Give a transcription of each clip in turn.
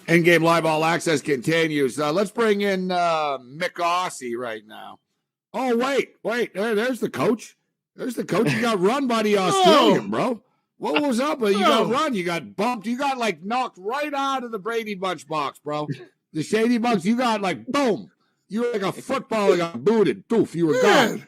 Endgame Live All Access continues. Let's bring in Mick Aussie right now. Oh, wait. There's the coach. There's the coach. You got run by the Australian, bro. What was up? You got run. You got bumped. You got, knocked right out of the Brady Bunch box, bro. The Shady Bucks, you got, boom. You were like a football that got booted. Doof, you were gone.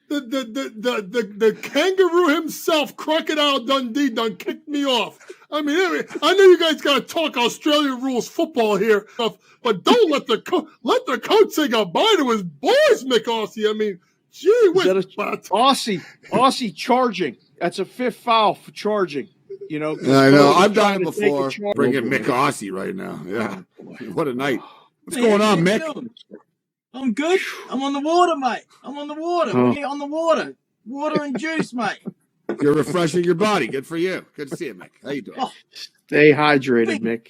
The kangaroo himself, Crocodile Dundee, done kicked me off. I mean, I know you guys got to talk Australian rules football here, but don't let the coach say goodbye to his boys, Mick Aussie. I mean, gee whiz. Aussie charging. That's a fifth foul for charging. I know. I've done it before. Bring in Mick Aussie right now. Yeah. What a night. What's going on, Mick? I'm good. I'm on the water, mate. I'm on the water. We're on the water. Water and juice, mate. You're refreshing your body. Good for you. Good to see you, Mick. How you doing? Stay hydrated, Mick.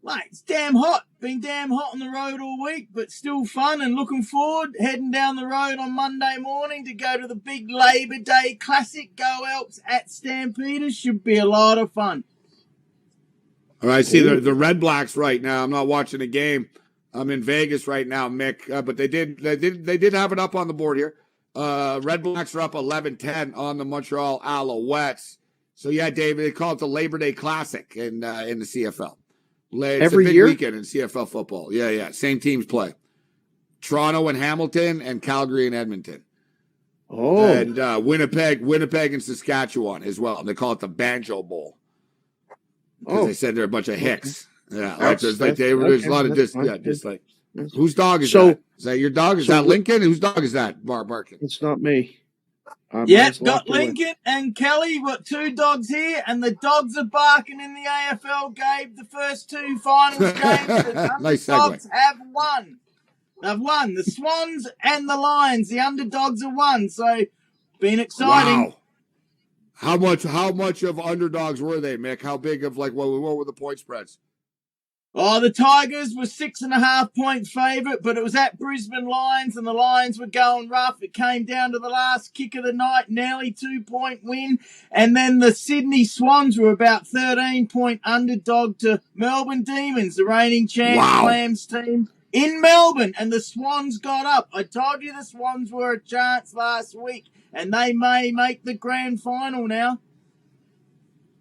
Mate, it's damn hot. Been damn hot on the road all week, but still fun and looking forward. Heading down the road on Monday morning to go to the big Labor Day Classic. Go Elks at Stampeders. Should be a lot of fun. All right, see the Red Blacks right now. I'm not watching the game. I'm in Vegas right now, Mick, but they did have it up on the board here. Red Blacks are up 11-10 on the Montreal Alouettes. So yeah, David, they call it the Labor Day Classic in the CFL. It's Every a big year? weekend in CFL football. Yeah. Same teams play. Toronto and Hamilton, and Calgary and Edmonton. Oh, and Winnipeg and Saskatchewan as well. And they call it the Banjo Bowl because they said they're a bunch of hicks. Yeah, there's a lot of whose dog is that? Is that your dog? Is that Lincoln? Whose dog is that? Barking. It's not me. Got Lincoln and Kelly. We've got two dogs here, and the dogs are barking in the AFL, Gabe. The first two finals games, the underdogs have won. They've won. The Swans and the Lions, the underdogs have won. So, been exciting. Wow. How much of underdogs were they, Mick? How big of what were the point spreads? Oh, the Tigers were 6.5-point favourite, but it was at Brisbane Lions, and the Lions were going rough. It came down to the last kick of the night, nearly 2-point win. And then the Sydney Swans were about 13-point underdog to Melbourne Demons, the reigning champs, Clams team in Melbourne. And the Swans got up. I told you the Swans were a chance last week, and they may make the grand final now.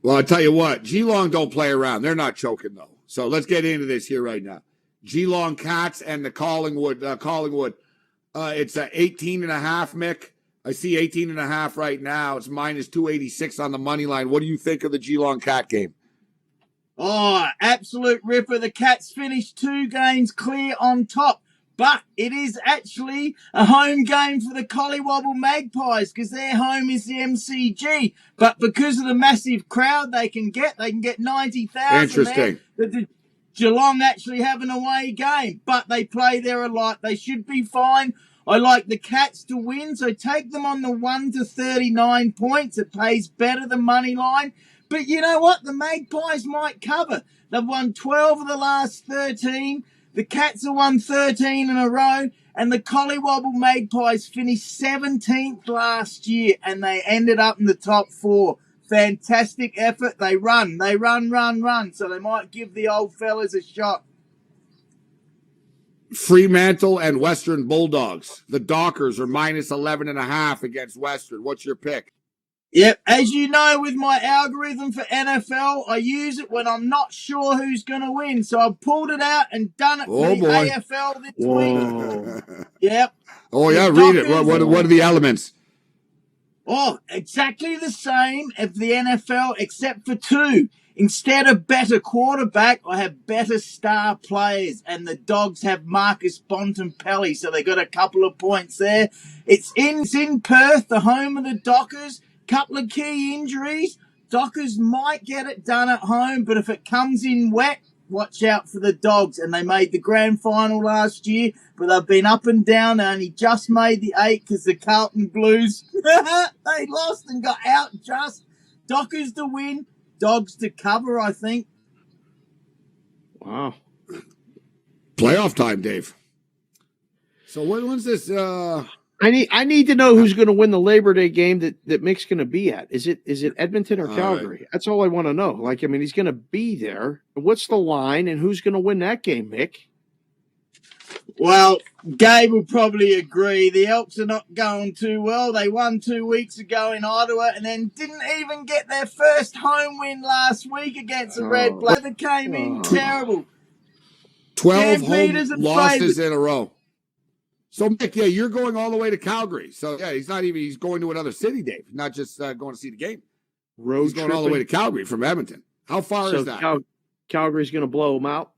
Well, I tell you what, Geelong don't play around. They're not choking, though. So let's get into this here right now. Geelong Cats and the Collingwood. It's 18.5, Mick. I see 18.5 right now. It's minus 286 on the money line. What do you think of the Geelong Cat game? Oh, absolute ripper. The Cats finished 2 games clear on top. But it is actually a home game for the Collywobble Magpies because their home is the MCG. But because of the massive crowd they can get 90,000. Interesting. The Geelong actually have an away game, but they play there a lot. They should be fine. I like the Cats to win, so take them on the 1 to 39 points. It pays better than money line. But you know what? The Magpies might cover. They've won 12 of the last 13. The Cats have won 13 in a row, and the Collywobble Magpies finished 17th last year, and they ended up in the top 4. Fantastic effort. They run, so they might give the old fellas a shot. Fremantle and Western Bulldogs. The Dockers are minus 11.5 against Western. What's your pick? Yep, as you know, with my algorithm for NFL, I use it when I'm not sure who's going to win. So I've pulled it out and done it for the AFL this week. Yep. Oh, yeah, read it. What are the elements? Oh, exactly the same as the NFL, except for 2. Instead of better quarterback, I have better star players, and the Dogs have Marcus Bontempelli, so they got a couple of points there. It's in Perth, the home of the Dockers. Couple of key injuries. Dockers might get it done at home, but if it comes in wet, watch out for the Dogs. And they made the grand final last year, but they've been up and down. They only just made the 8 because the Carlton Blues, they lost and got out just. Dockers to win, Dogs to cover, I think. Wow. Playoff time, Dave. So when's this? I need to know who's going to win the Labor Day game that Mick's going to be at. Is it Edmonton or Calgary? Right. That's all I want to know. Like, I mean, he's going to be there. What's the line, and who's going to win that game, Mick? Well, Gabe will probably agree. The Elks are not going too well. They won 2 weeks ago in Ottawa and then didn't even get their first home win last week against the Red Blacks. They came in terrible. 12 home losses in a row. So, Mick, yeah, you're going all the way to Calgary. So, yeah, he's going to another city, Dave, not just going to see the game. He's going all the way to Calgary from Edmonton. How far is that? Calgary's going to blow him out.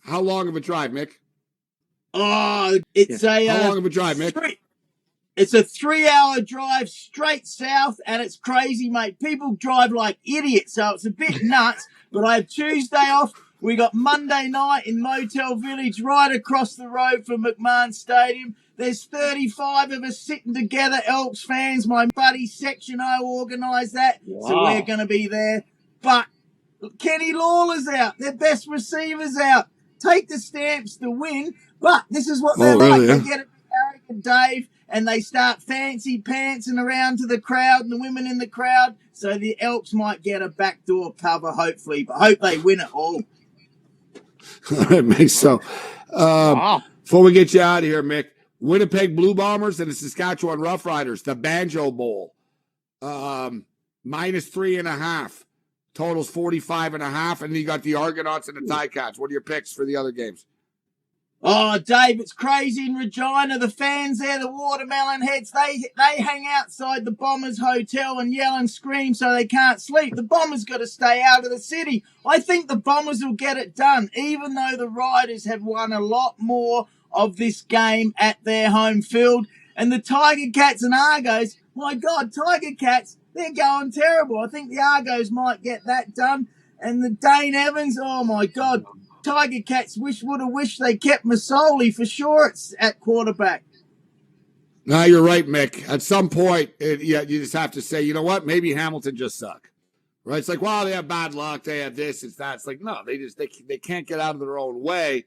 How long of a drive, Mick? Oh, it's how long of a drive, Mick? It's a 3-hour drive straight south, and it's crazy, mate. People drive like idiots, so it's a bit nuts. But I have Tuesday off. We got Monday night in Motel Village right across the road from McMahon Stadium. There's 35 of us sitting together, Elks fans. My buddy Section O organised that, so we're going to be there. But Kenny Lawler's out. Their best receiver's out. Take the Stamps to win, but this is what they're like. They get it to Eric and Dave, and they start fancy pantsing around to the crowd and the women in the crowd. So the Elks might get a backdoor cover, hopefully, but hope they win it all. All right, Mick. So, before we get you out of here, Mick, Winnipeg Blue Bombers and the Saskatchewan Roughriders, the Banjo Bowl, -3.5. Totals 45.5, and then you got the Argonauts and the Ticats. What are your picks for the other games? Oh, Dave, it's crazy in Regina. The fans there, the watermelon heads, they hang outside the Bombers Hotel and yell and scream so they can't sleep. The Bombers got to stay out of the city. I think the Bombers will get it done, even though the Riders have won a lot more of this game at their home field. And the Tiger Cats and Argos, my God, Tiger Cats, they're going terrible. I think the Argos might get that done. And the Dane Evans, oh, my God. Tiger Cats would have wished they kept Masoli for sure at quarterback. No, you're right, Mick. At some point, you just have to say, you know what? Maybe Hamilton just suck. Right? It's like, well, they have bad luck. They have this. It's that. It's like, no, they can't get out of their own way.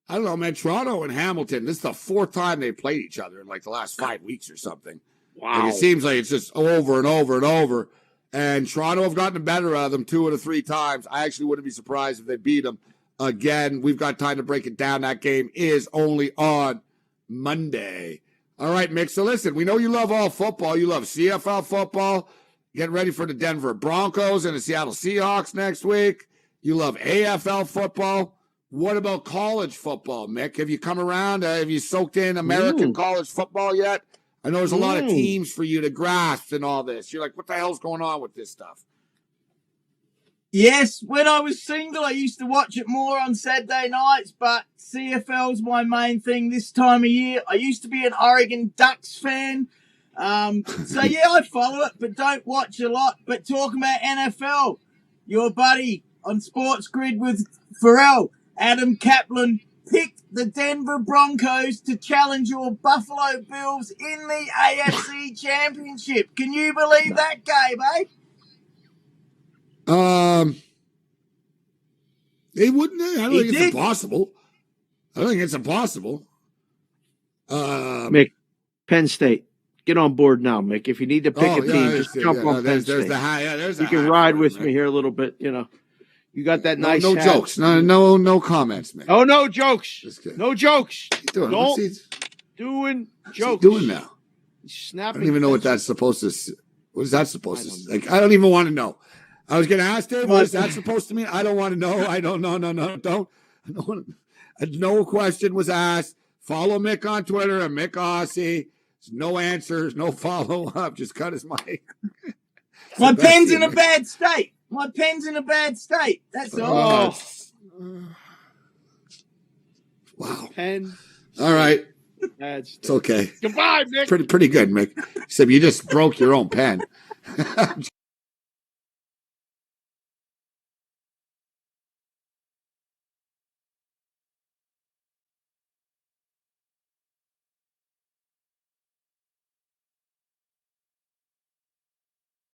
I don't know, man. Toronto and Hamilton, this is the 4th time they've played each other in like the last 5 weeks or something. Wow. Like it seems like it's just over and over and over. And Toronto have gotten the better of them 2 out of 3 times. I actually wouldn't be surprised if they beat them again. We've got time to break it down. That game is only on Monday. All right, Mick. So listen, we know you love all football. You love CFL football. Getting ready for the Denver Broncos and the Seattle Seahawks next week. You love AFL football. What about college football, Mick? Have you come around? Have you soaked in American college football yet? I know there's a lot of teams for you to grasp and all this. You're like, what the hell's going on with this stuff? Yes, when I was single, I used to watch it more on Saturday nights, but CFL's my main thing this time of year. I used to be an Oregon Ducks fan. So, yeah, I follow it, but don't watch a lot. But talking about NFL, your buddy on SportsGrid with Pharrell, Adam Kaplan, picked the Denver Broncos to challenge your Buffalo Bills in the AFC Championship. Can you believe that, Gabe, eh? They wouldn't. I don't think it's impossible. I don't think it's impossible. Mick, Penn State, get on board now, Mick. If you need to pick a team, just jump on Penn State. You can ride with me here a little bit. You know, you got that nice. No jokes. No comments, Mick. Oh, no jokes. No jokes. What are you doing? Doing jokes. What's he doing now? Snapping. I don't even know what that's supposed to. What is that supposed to? Like, I don't even want to know. I was going to ask Dave, what is that supposed to mean? I don't want to know. I don't know. Don't. No question was asked. Follow Mick on Twitter and Mick Aussie. No answers, no follow up. Just cut his mic. My pen's in a bad state. That's all. Wow. Pen. All right. It's okay. Goodbye, Mick. Pretty good, Mick. Except you just broke your own pen.